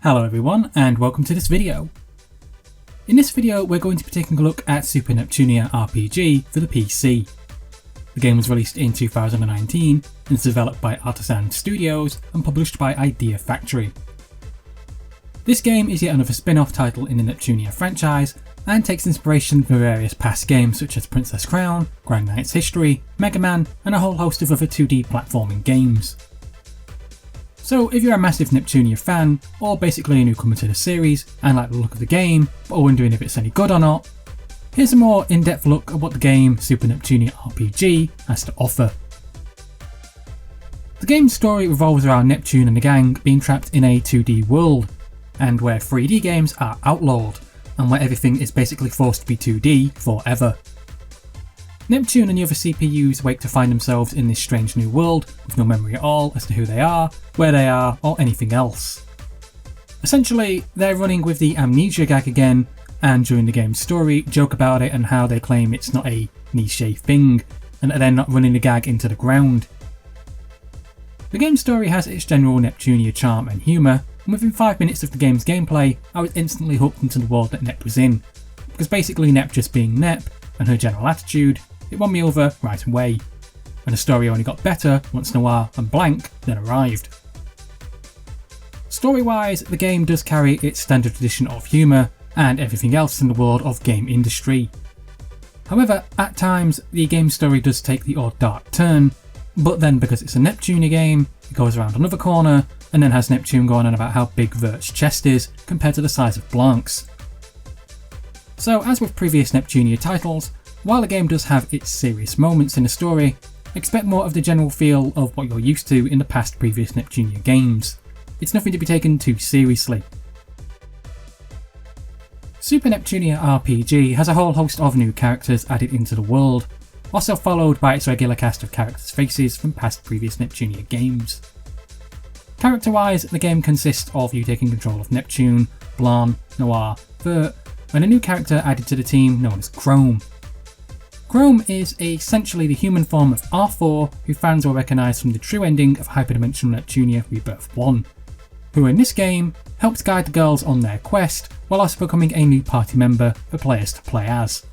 Hello everyone and welcome to this video. In this video we're going to be taking a look at Super Neptunia RPG for the PC. The game was released in 2019 and is developed by Artisan Studios and published by Idea Factory. This game is yet another spin-off title in the Neptunia franchise and takes inspiration from various past games such as Princess Crown, Grand Knight's History, Mega Man and a whole host of other 2D platforming games. So if you're a massive Neptunia fan, or basically a newcomer to the series and like the look of the game, but are wondering if it's any good or not, here's a more in-depth look at what the game Super Neptunia RPG has to offer. The game's story revolves around Neptune and the gang being trapped in a 2D world, and where 3D games are outlawed, and where everything is basically forced to be 2D forever. Neptune and the other CPUs wake to find themselves in this strange new world with no memory at all as to who they are, where they are, or anything else. Essentially, they're running with the amnesia gag again, and during the game's story joke about it and how they claim it's not a niche thing, and that they're not running the gag into the ground. The game's story has its general Neptunia charm and humour, and within 5 minutes of the game's gameplay I was instantly hooked into the world that Nep was in, because basically Nep just being Nep, and her general attitude, it won me over right away, and the story only got better once Noir and Blank then arrived. Story-wise, the game does carry its standard tradition of humour and everything else in the world of game industry. However, at times the game's story does take the odd dark turn, but then because it's a Neptunia game, it goes around another corner and then has Neptune going on about how big Vert's chest is compared to the size of Blanc's. So as with previous Neptunia titles, while the game does have its serious moments in the story, expect more of the general feel of what you're used to in the past previous Neptunia games. It's nothing to be taken too seriously. Super Neptunia RPG has a whole host of new characters added into the world, also followed by its regular cast of characters' faces from past previous Neptunia games. Character-wise, the game consists of you taking control of Neptune, Blanc, Noir, Vert, and a new character added to the team known as Chrome. Chrome is essentially the human form of R4 who fans will recognise from the true ending of Hyperdimensional Neptunia Rebirth 1, who in this game helps guide the girls on their quest while also becoming a new party member for players to play as.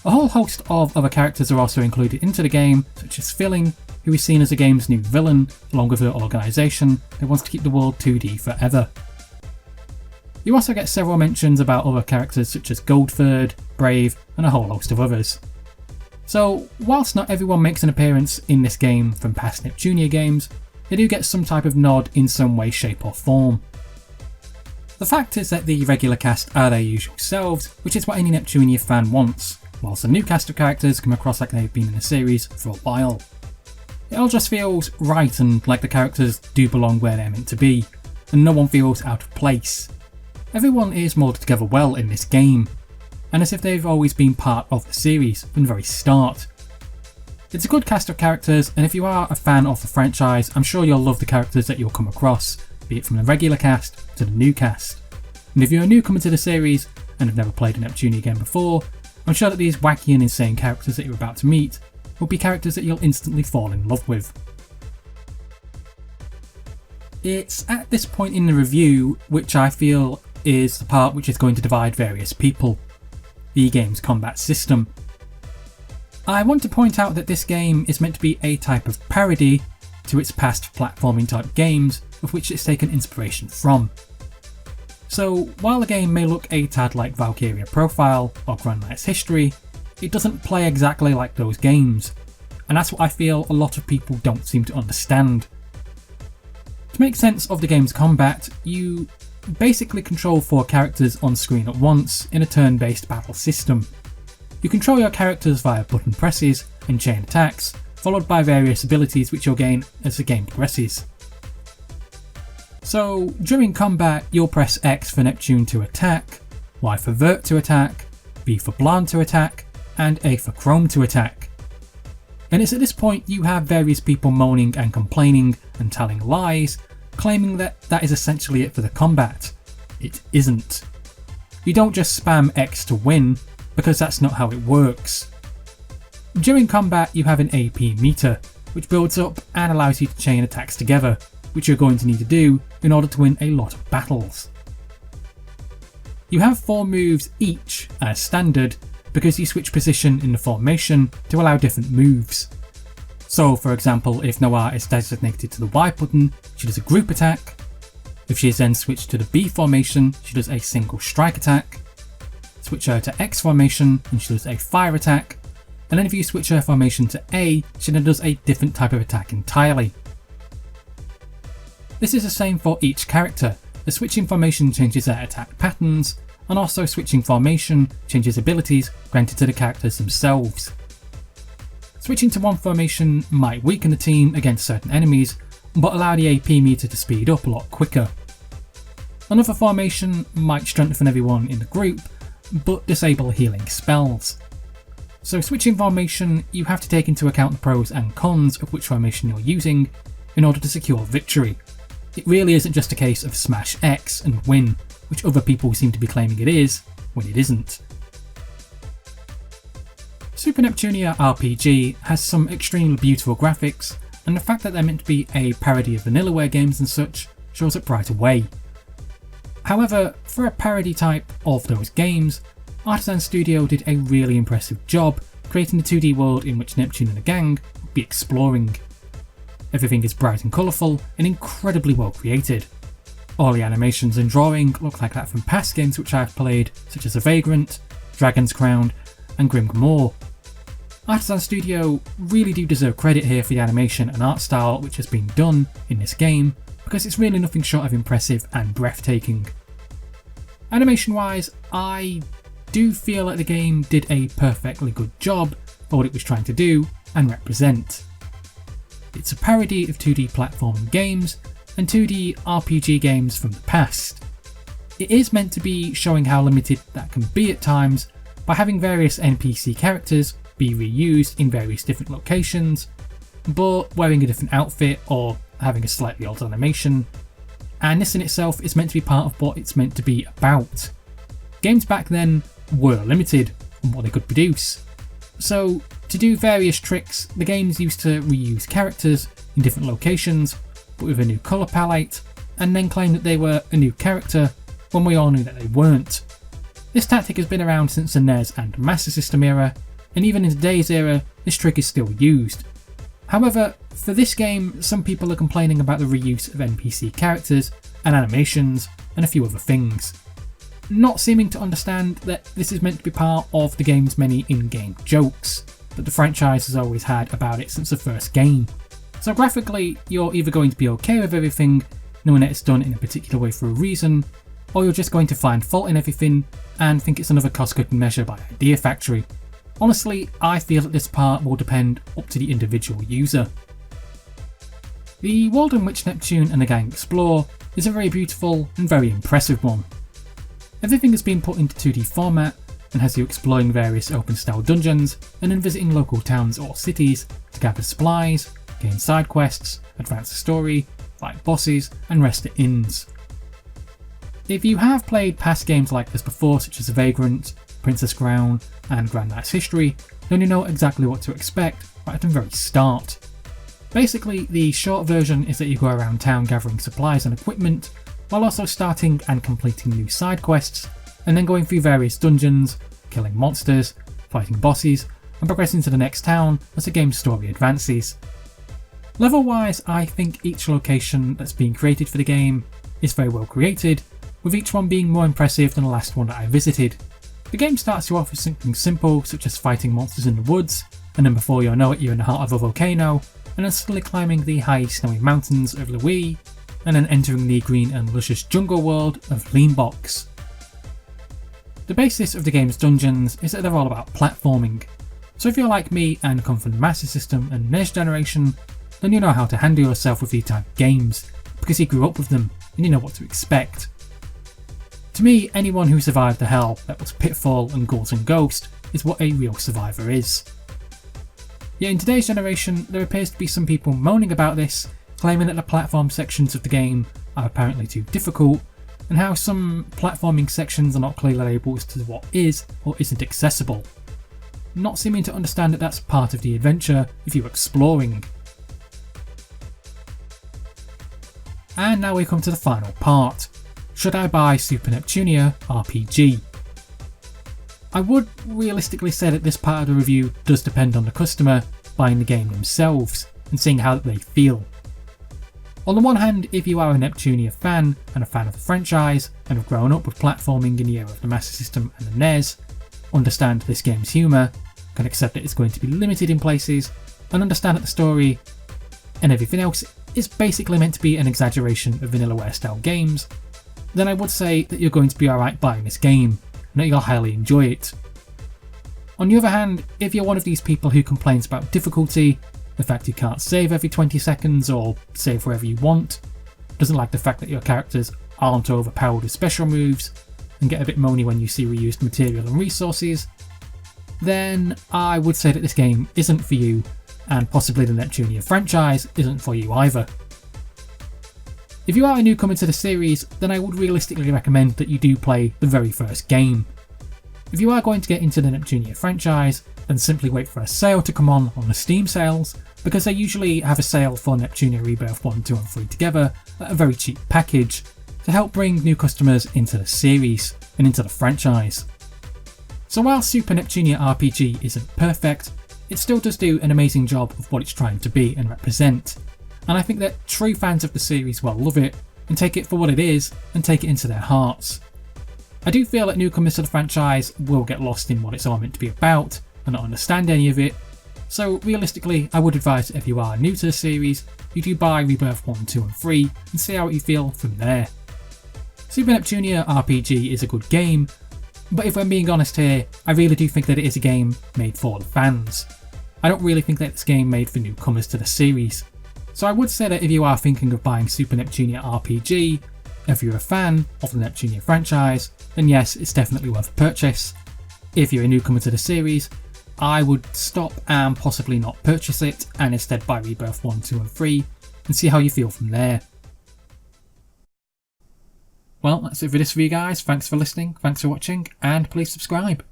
A whole host of other characters are also included into the game, such as Filling, who is seen as the game's new villain, along with her organisation that wants to keep the world 2D forever. You also get several mentions about other characters such as Goldford, Brave, and a whole host of others. So, whilst not everyone makes an appearance in this game from past Neptunia games, they do get some type of nod in some way, shape or form. The fact is that the regular cast are their usual selves, which is what any Neptunia fan wants, whilst the new cast of characters come across like they've been in the series for a while. It all just feels right and like the characters do belong where they're meant to be, and no one feels out of place. Everyone is moulded together well in this game, and as if they've always been part of the series from the very start. It's a good cast of characters, and if you are a fan of the franchise, I'm sure you'll love the characters that you'll come across, be it from the regular cast to the new cast. And if you're a newcomer to the series and have never played a Neptunia game before, I'm sure that these wacky and insane characters that you're about to meet will be characters that you'll instantly fall in love with. It's at this point in the review which I feel is the part which is going to divide various people: the game's combat system. I want to point out that this game is meant to be a type of parody to its past platforming type games of which it's taken inspiration from. So while the game may look a tad like Valkyria Profile or Grand Knight's History, it doesn't play exactly like those games, and that's what I feel a lot of people don't seem to understand. To make sense of the game's combat, you basically control 4 characters on screen at once in a turn-based battle system. You control your characters via button presses and chain attacks, followed by various abilities which you'll gain as the game progresses. So during combat you'll press X for Neptune to attack, Y for Vert to attack, B for Blanc to attack, and A for Chrome to attack. And it's at this point you have various people moaning and complaining and telling lies, claiming that that is essentially it for the combat. It isn't. You don't just spam X to win, because that's not how it works. During combat you have an AP meter, which builds up and allows you to chain attacks together, which you're going to need to do in order to win a lot of battles. You have 4 moves each as standard because you switch position in the formation to allow different moves. So for example, if Noir is designated to the Y button, she does a group attack. If she is then switched to the B formation, she does a single strike attack. Switch her to X formation and she does a fire attack. And then if you switch her formation to A, she then does a different type of attack entirely. This is the same for each character. The switching formation changes their attack patterns, and also switching formation changes abilities granted to the characters themselves. Switching to one formation might weaken the team against certain enemies, but allow the AP meter to speed up a lot quicker. Another formation might strengthen everyone in the group, but disable healing spells. So switching formation, you have to take into account the pros and cons of which formation you're using in order to secure victory. It really isn't just a case of smash X and win, which other people seem to be claiming it is, when it isn't. Super Neptunia RPG has some extremely beautiful graphics, and the fact that they're meant to be a parody of Vanillaware games and such shows up right away. However, for a parody type of those games, Artisan Studios did a really impressive job creating the 2D world in which Neptune and the gang would be exploring. Everything is bright and colourful and incredibly well created. All the animations and drawing look like that from past games which I've played, such as The Vagrant, Dragon's Crown and Grim Gmor. Artisan Studios really do deserve credit here for the animation and art style which has been done in this game, because it's really nothing short of impressive and breathtaking. Animation wise, I do feel like the game did a perfectly good job for what it was trying to do and represent. It's a parody of 2D platforming games and 2D RPG games from the past. It is meant to be showing how limited that can be at times by having various NPC characters be reused in various different locations, but wearing a different outfit or having a slightly altered animation, and this in itself is meant to be part of what it's meant to be about. Games back then were limited on what they could produce, so to do various tricks, the games used to reuse characters in different locations but with a new colour palette, and then claim that they were a new character when we all knew that they weren't. This tactic has been around since the NES and Master System era, and even in today's era this trick is still used. However, for this game, some people are complaining about the reuse of NPC characters and animations and a few other things, not seeming to understand that this is meant to be part of the game's many in-game jokes that the franchise has always had about it since the first game. So graphically, you're either going to be okay with everything, knowing that it's done in a particular way for a reason, or you're just going to find fault in everything and think it's another cost-cutting measure by Idea Factory. Honestly, I feel that this part will depend up to the individual user. The world in which Neptune and the gang explore is a very beautiful and very impressive one. Everything has been put into 2D format and has you exploring various open style dungeons and then visiting local towns or cities to gather supplies, gain side quests, advance the story, fight bosses and rest at inns. If you have played past games like this before, such as The Vagrant, Princess Crown and Grand Knight's History, then you know exactly what to expect right at the very start. Basically, the short version is that you go around town gathering supplies and equipment, while also starting and completing new side quests, and then going through various dungeons, killing monsters, fighting bosses, and progressing to the next town as the game's story advances. Level wise, I think each location that's being created for the game is very well created, with each one being more impressive than the last one that I visited. The game starts you off with something simple, such as fighting monsters in the woods, and then before you know it you're in the heart of a volcano, and then suddenly climbing the high snowy mountains of Louis, and then entering the green and luscious jungle world of Leanbox. The basis of the game's dungeons is that they're all about platforming, so if you're like me and come from the Master System and NES generation, then you know how to handle yourself with these type of games, because you grew up with them and you know what to expect. To me, anyone who survived the hell that was Pitfall and Ghouls and Ghosts is what a real survivor is. Yet in today's generation, there appears to be some people moaning about this, claiming that the platform sections of the game are apparently too difficult, and how some platforming sections are not clearly labelled as to what is or isn't accessible, not seeming to understand that that's part of the adventure if you're exploring. And now we come to the final part. Should I buy Super Neptunia RPG? I would realistically say that this part of the review does depend on the customer buying the game themselves and seeing how they feel. On the one hand, if you are a Neptunia fan and a fan of the franchise and have grown up with platforming in the era of the Master System and the NES, understand this game's humour, can accept that it's going to be limited in places, and understand that the story and everything else is basically meant to be an exaggeration of Vanillaware style games, then I would say that you're going to be alright buying this game, and that you'll highly enjoy it. On the other hand, if you're one of these people who complains about difficulty, the fact you can't save every 20 seconds or save wherever you want, doesn't like the fact that your characters aren't overpowered with special moves, and get a bit moany when you see reused material and resources, then I would say that this game isn't for you, and possibly the Neptunia franchise isn't for you either. If you are a newcomer to the series, then I would realistically recommend that you do play the very first game. If you are going to get into the Neptunia franchise, then simply wait for a sale to come on the Steam sales, because they usually have a sale for Neptunia Rebirth 1, 2 and 3 together at a very cheap package to help bring new customers into the series and into the franchise. So while Super Neptunia RPG isn't perfect, it still does do an amazing job of what it's trying to be and represent, and I think that true fans of the series will love it and take it for what it is and take it into their hearts. I do feel that newcomers to the franchise will get lost in what it's all meant to be about and not understand any of it, so realistically I would advise that if you are new to the series, you do buy Rebirth 1, 2 and 3 and see how you feel from there. Super Neptunia RPG is a good game, but if I'm being honest here, I really do think that it is a game made for the fans. I don't really think that it's a game made for newcomers to the series. So I would say that if you are thinking of buying Super Neptunia RPG, if you're a fan of the Neptunia franchise, then yes, it's definitely worth a purchase. If you're a newcomer to the series, I would stop and possibly not purchase it and instead buy Rebirth 1, 2 and 3 and see how you feel from there. Well, that's it for this video guys, thanks for listening, thanks for watching, and please subscribe.